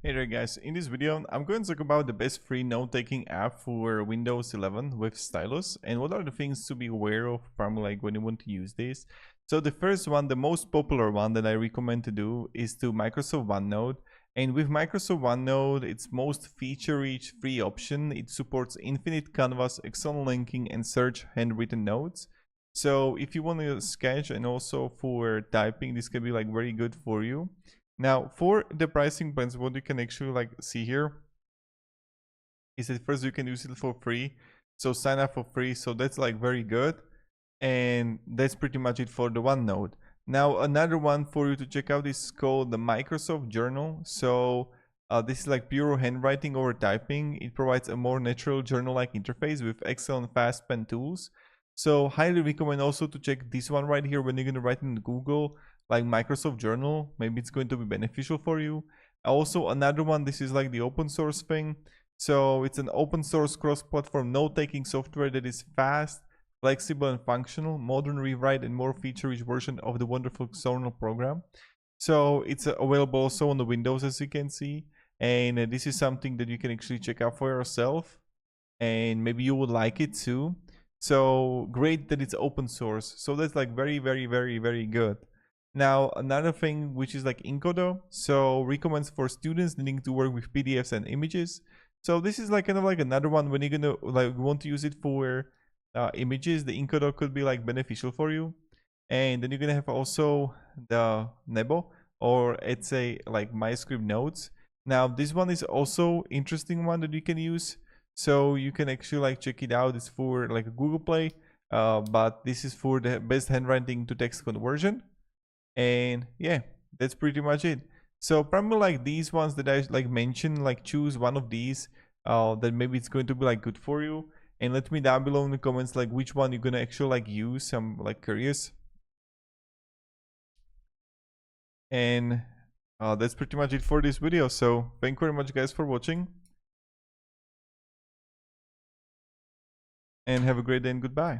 Hey there guys, in this video I'm going to talk about the best free note-taking app for Windows 11 with Stylus and what are the things to be aware of primarily like when you want to use this. So the first one, the most popular one that I recommend to do is to Microsoft OneNote. And with Microsoft OneNote, its most feature-rich free option, it supports infinite canvas, external linking and search handwritten notes. So if you want to sketch and also for typing, this can be like very good for you. Now, for the pricing plans, what you can actually like see here is that first you can use it for free. So sign up for free. So that's like very good. And that's pretty much it for the OneNote. Now, another one for you to check out is called the Microsoft Journal. So this is like pure handwriting over typing. It provides a more natural journal-like interface with excellent fast pen tools. So highly recommend also to check this one right here when you're going to write in Google, like Microsoft Journal. Maybe it's going to be beneficial for you. Also, another one, this is like the open source thing. So it's an open source cross-platform note-taking software that is fast, flexible and functional, modern rewrite and more feature-rich version of the wonderful Journal program. So it's available also on the Windows, as you can see. And this is something that you can actually check out for yourself. And maybe you would like it too. So great that it's open source. So that's like very, very, very, very good. Now, another thing which is like Encoder, so recommends for students needing to work with PDFs and images. So this is like kind of like another one when you're gonna like want to use it for images. The Encoder could be like beneficial for you. And then you're gonna have also the Nebo, or it's a like MyScript notes. Now this one is also interesting one that you can use. So you can actually like check it out. It's for like a Google Play, but this is for the best handwriting to text conversion. And yeah, that's pretty much it. So probably like these ones that I like mentioned, like choose one of these that maybe it's going to be like good for you, and let me down below in the comments like which one you're gonna actually like use. I'm like curious. And that's pretty much it for this video. So thank you very much guys for watching, and have a great day and goodbye.